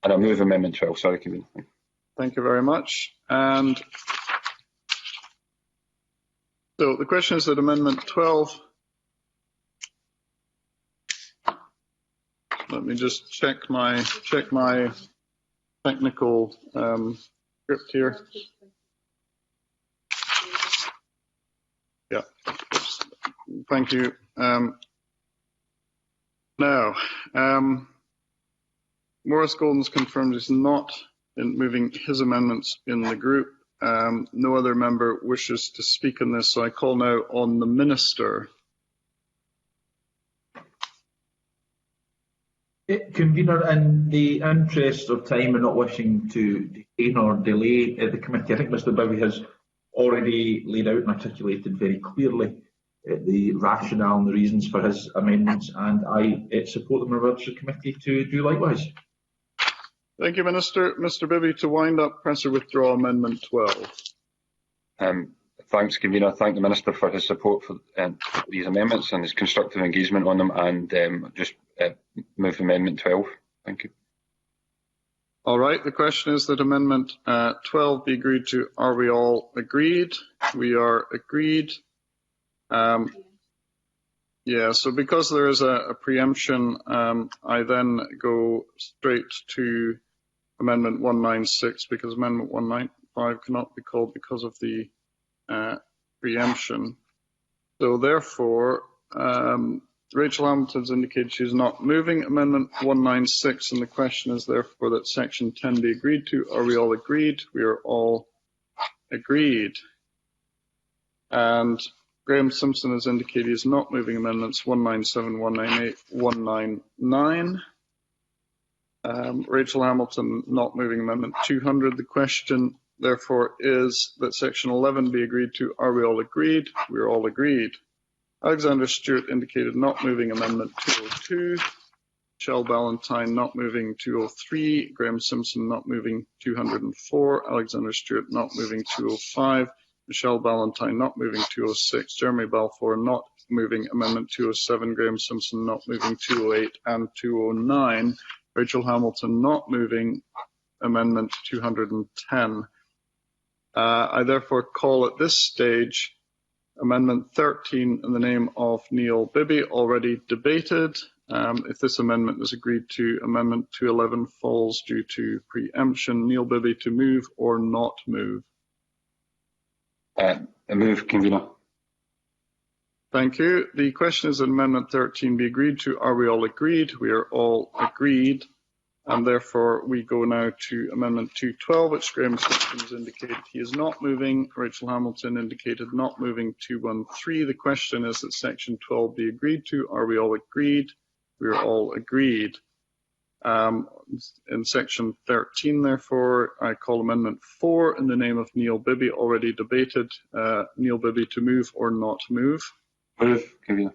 And I move Amendment 12, sorry, Convener. Thank you very much. And so the question is that Amendment 12, let me just check my technical script here. Yeah, thank you. Now, Maurice Golden's confirmed he's not moving his amendments in the group. No other member wishes to speak on this, so I call now on the Minister. Convener, in the interest of time and not wishing to detain or delay the committee, I think Mr. Bibby has already laid out and articulated very clearly the rationale and the reasons for his amendments, and I support them and urge the committee to do likewise. Thank you, Minister. Mr. Bibby, to wind up, press or withdraw Amendment 12. Thanks, Convener. Thank the Minister for his support for these amendments and his constructive engagement on them, and just move Amendment 12. Thank you. All right. The question is that Amendment 12 be agreed to. Are we all agreed? We are agreed. Yeah, so because there is a preemption, I then go straight to Amendment 196 because Amendment 195 cannot be called because of the preemption. So therefore, Rachel Hamilton's indicated she is not moving Amendment 196, and the question is therefore that Section 10 be agreed to. Are we all agreed? We are all agreed. And Graham Simpson has indicated he is not moving Amendments 197, 198, 199. Rachel Hamilton not moving Amendment 200. The question therefore is that Section 11 be agreed to. Are we all agreed? We are all agreed. Alexander Stewart indicated not moving Amendment 202. Michelle Ballantyne not moving 203. Graham Simpson not moving 204. Alexander Stewart not moving 205. Michelle Ballantyne not moving 206. Jeremy Balfour not moving Amendment 207. Graham Simpson not moving 208 and 209. Rachel Hamilton not moving Amendment 210. I therefore call at this stage Amendment 13 in the name of Neil Bibby, already debated. If this amendment is agreed to, Amendment 211 falls due to preemption. Neil Bibby to move or not move? A move, Convener. Thank you. The question is that Amendment 13 be agreed to. Are we all agreed? We are all agreed. And therefore, we go now to Amendment 212, which Graham Simpson has indicated he is not moving. Rachel Hamilton indicated not moving 213. The question is that Section 12 be agreed to. Are we all agreed? We are all agreed. In Section 13, therefore, I call Amendment 4 in the name of Neil Bibby, already debated. Neil Bibby to move or not move? Move, Convener.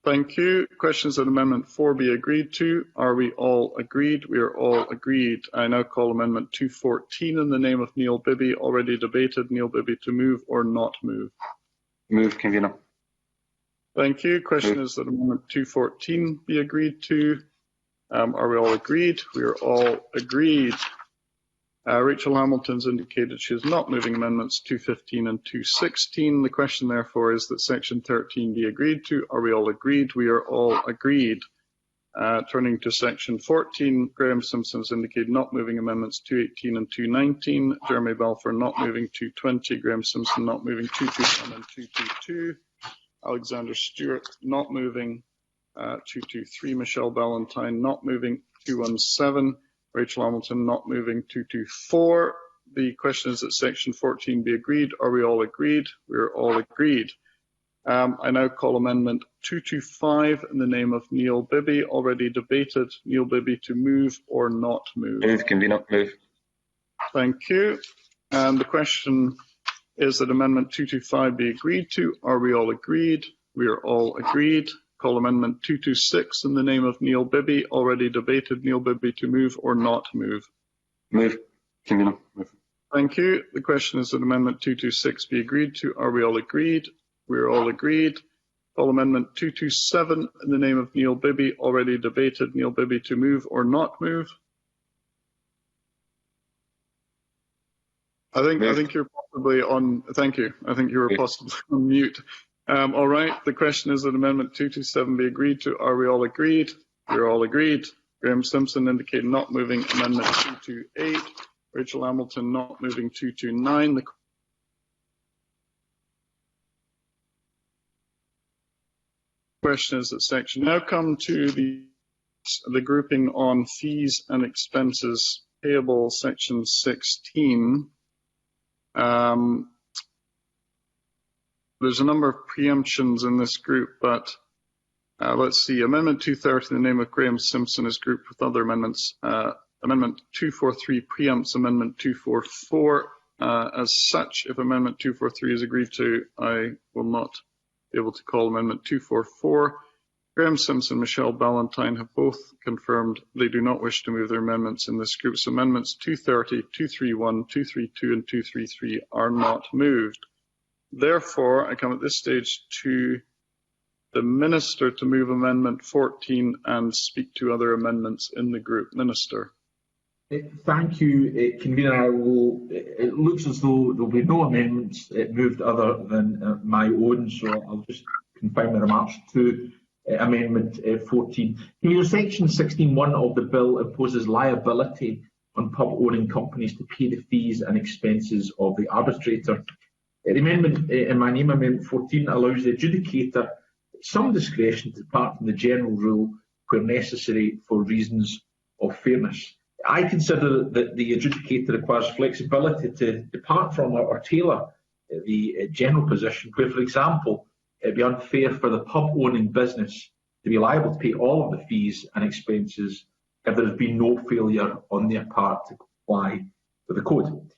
Thank you. Questions that Amendment 4 be agreed to. Are we all agreed? We are all agreed. I now call Amendment 214 in the name of Neil Bibby, already debated. Neil Bibby to move or not move? Move, Convener. Thank you. Question is that Amendment 214 be agreed to. Are we all agreed? We are all agreed. Rachel Hamilton's indicated she is not moving Amendments 215 and 216. The question, therefore, is that Section 13 be agreed to. Are we all agreed? We are all agreed. Turning to Section 14, Graham Simpson's indicated not moving Amendments 218 and 219. Jeremy Balfour not moving 220. Graham Simpson not moving 221 and 222. Alexander Stewart not moving 223. Michelle Ballantyne not moving 217. Rachel Hamilton not moving 224. The question is that Section 14 be agreed. Are we all agreed? We are all agreed. I now call Amendment 225 in the name of Neil Bibby, already debated. Neil Bibby to move or not move? Move, Convener. Move. Thank you. And the question is that Amendment 225 be agreed to. Are we all agreed? We are all agreed. Call Amendment 226 in the name of Neil Bibby, already debated. Neil Bibby to move or not move? Move, Convener. Move. Thank you. The question is that Amendment 226 be agreed to. Are we all agreed? We are all agreed. Call Amendment 227 in the name of Neil Bibby, already debated. Neil Bibby to move or not move? I think you're possibly on. Thank you. I think you were possibly on mute. All right. The question is that Amendment 227 be agreed to. Are we all agreed? We're all agreed. Graham Simpson indicated not moving Amendment 228. Rachel Hamilton not moving 229. The question is that section. Now come to the grouping on fees and expenses payable, section 16. There's a number of preemptions in this group, but let's see. Amendment 230 in the name of Graham Simpson is grouped with other amendments. Amendment 243 preempts Amendment 244. As such, if Amendment 243 is agreed to, I will not be able to call Amendment 244. Graham Simpson and Michelle Ballantyne have both confirmed they do not wish to move their amendments in this group. So amendments 230, 231, 232 and 233 are not moved. Therefore, I come at this stage to the Minister to move Amendment 14 and speak to other amendments in the group. Minister. Thank you, Convener. It looks as though there will be no amendments moved other than my own, so I'll just confine my remarks to Amendment 14. Convener, Section 16(1) of the bill imposes liability on pub-owning companies to pay the fees and expenses of the arbitrator. The amendment in my name, Amendment 14, allows the adjudicator some discretion to depart from the general rule where necessary for reasons of fairness. I consider that the adjudicator requires flexibility to depart from or tailor the general position where, for example, it would be unfair for the pub-owning business to be liable to pay all of the fees and expenses if there has been no failure on their part to comply with the code.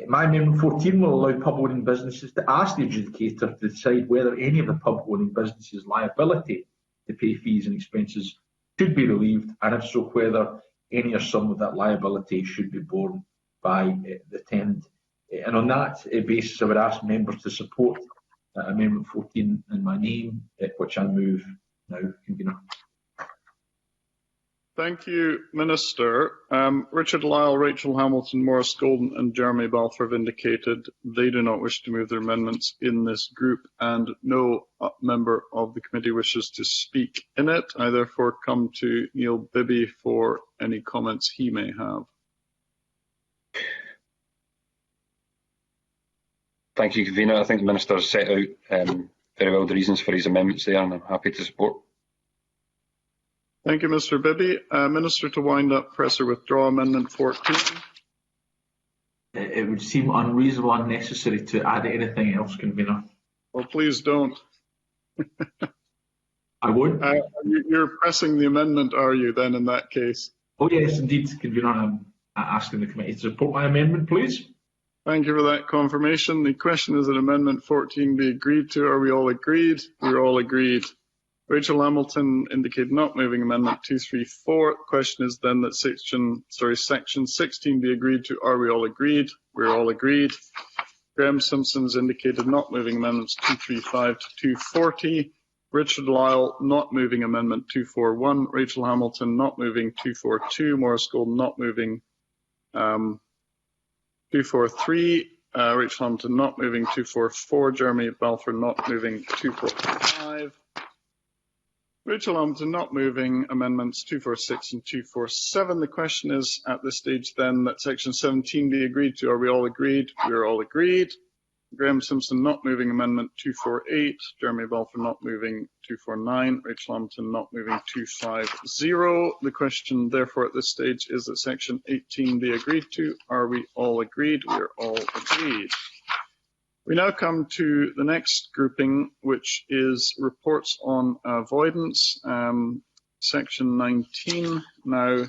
My Amendment 14 will allow pub-owning businesses to ask the adjudicator to decide whether any of the pub-owning businesses' liability to pay fees and expenses should be relieved, and if so, whether any or some of that liability should be borne by the tenant. And on that basis, I would ask members to support Amendment 14 in my name, which I move now, Convener. Thank you, Minister. Richard Lyle, Rachel Hamilton, Maurice Golden and Jeremy Balfour have indicated they do not wish to move their amendments in this group, and no member of the committee wishes to speak in it. I therefore come to Neil Bibby for any comments he may have. Thank you, Convener. I think the Minister has set out very well the reasons for his amendments there, and I'm happy to support. Thank you, Mr. Bibby. Minister, to wind up, press or withdraw Amendment 14. It would seem unreasonable, unnecessary to add anything else, Convener. Well, please don't. I would. You're pressing the amendment, are you, then, in that case? Oh, yes, indeed, Convener. I'm asking the committee to support my amendment, please. Thank you for that confirmation. The question is that Amendment 14 be agreed to. Are we all agreed? We're all agreed. Rachel Hamilton indicated not moving Amendment 234. The question is then that Section 16 be agreed to. Are we all agreed? We're all agreed. Graham Simpson's indicated not moving Amendments 235 to 240. Richard Lyle not moving Amendment 241. Rachel Hamilton not moving 242. Maurice Golden not moving 243. Rachel Hamilton not moving 244. Jeremy Balfour not moving 245. Rachel Hamilton not moving amendments 246 and 247. The question is at this stage then that Section 17 be agreed to. Are we all agreed? We're all agreed. Graham Simpson not moving Amendment 248. Jeremy Balfour not moving 249. Rachel Hamilton not moving 250. The question therefore at this stage is that Section 18 be agreed to. Are we all agreed? We're all agreed. We now come to the next grouping, which is reports on avoidance, Section 19. Now,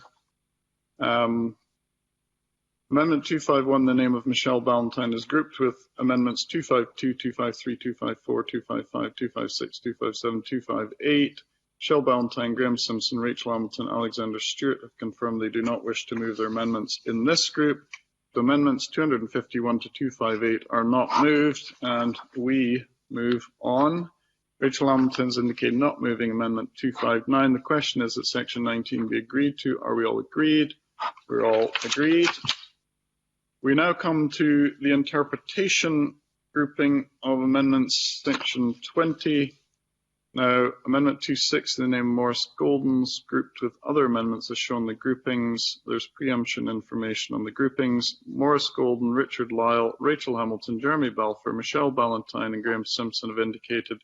Amendment 251, the name of Michelle Ballantyne, is grouped with Amendments 252, 253, 254, 255, 256, 257, 258. Michelle Ballantyne, Graham Simpson, Rachel Hamilton, Alexander Stewart have confirmed they do not wish to move their amendments in this group. The amendments 251 to 258 are not moved, and we move on. Rachel Hamilton's indicated not moving Amendment 259. The question is that Section 19 be agreed to. Are we all agreed? We're all agreed. We now come to the interpretation grouping of amendments, Section 20. Now, Amendment 260, the name of Maurice Golden's, grouped with other amendments as shown the groupings. There's preemption information on the groupings. Maurice Golden, Richard Lyle, Rachel Hamilton, Jeremy Balfour, Michelle Ballantyne and Graham Simpson have indicated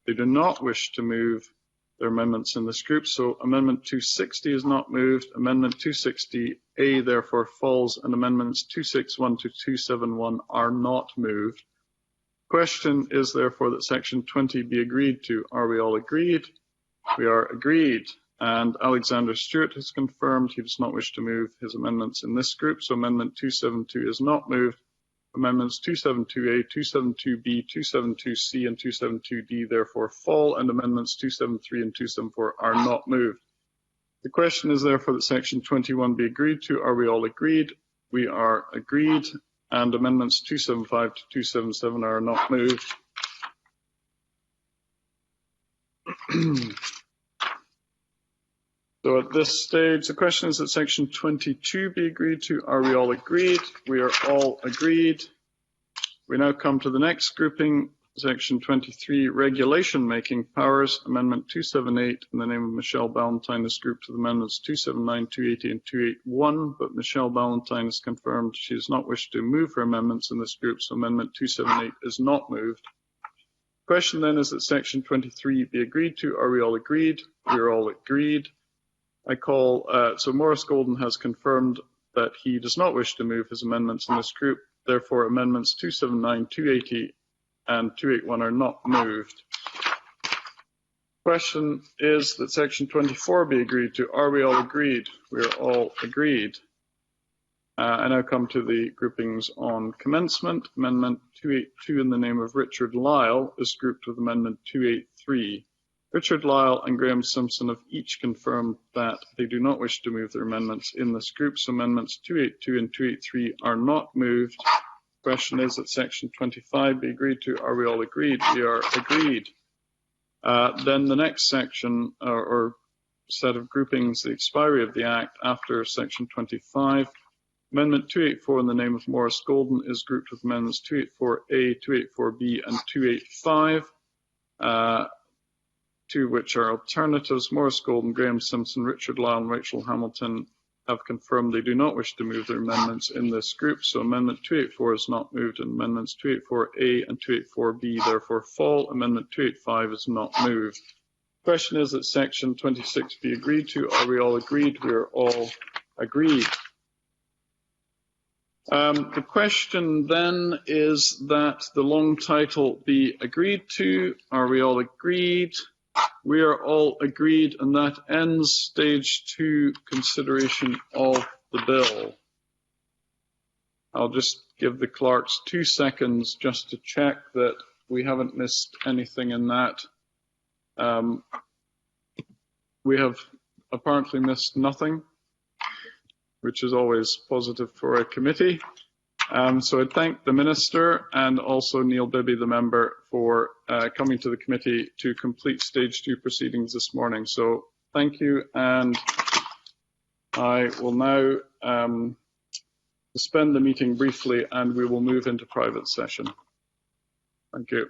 they do not wish to move their amendments in this group. So Amendment 260 is not moved. Amendment 260A therefore falls, and Amendments 261 to 271 are not moved. Question is therefore that Section 20 be agreed to. Are we all agreed? We are agreed. And Alexander Stewart has confirmed he does not wish to move his amendments in this group. So Amendment 272 is not moved. Amendments 272A, 272B, 272C and 272D therefore fall, and Amendments 273 and 274 are not moved. The question is therefore that Section 21 be agreed to. Are we all agreed? We are agreed. And Amendments 275 to 277 are not moved. So at this stage, the question is that Section 22 be agreed to. Are we all agreed? We are all agreed. We now come to the next grouping, Section 23, Regulation Making Powers, Amendment 278, in the name of Michelle Ballantyne is grouped with Amendments 279, 280 and 281, but Michelle Ballantyne has confirmed she does not wish to move her amendments in this group, so Amendment 278 is not moved. Question then is that section 23 be agreed to. Are we all agreed? We are all agreed. I call, so Maurice Golden has confirmed that he does not wish to move his amendments in this group. Therefore, amendments 279, 280 and 281 are not moved. Question is that section 24 be agreed to. Are we all agreed? We are all agreed. I now come to the groupings on commencement. Amendment 282 in the name of Richard Lyle is grouped with Amendment 283. Richard Lyle and Graham Simpson have each confirmed that they do not wish to move their amendments in this group, so amendments 282 and 283 are not moved. The question is that section 25 be agreed to. Are we all agreed? We are agreed. Then the next section or set of groupings, the expiry of the Act after section 25. Amendment 284 in the name of Maurice Golden is grouped with amendments 284A, 284B and 285. Two which are alternatives. Maurice Golden, Graham Simpson, Richard Lyle and Rachel Hamilton have confirmed they do not wish to move their amendments in this group, so amendment 284 is not moved and amendments 284A and 284B therefore fall. Amendment 285 is not moved. The question is that section 26 be agreed to. Are we all agreed? We are all agreed. The question then is that the long title be agreed to. Are we all agreed? We are all agreed, and that ends stage 2 consideration of the bill. I'll just give the clerks 2 seconds just to check that we haven't missed anything in that. We have apparently missed nothing, which is always positive for a committee. So I thank the Minister and also Neil Bibby, the member, for coming to the committee to complete stage 2 proceedings this morning. So thank you, and I will now suspend the meeting briefly and we will move into private session. Thank you.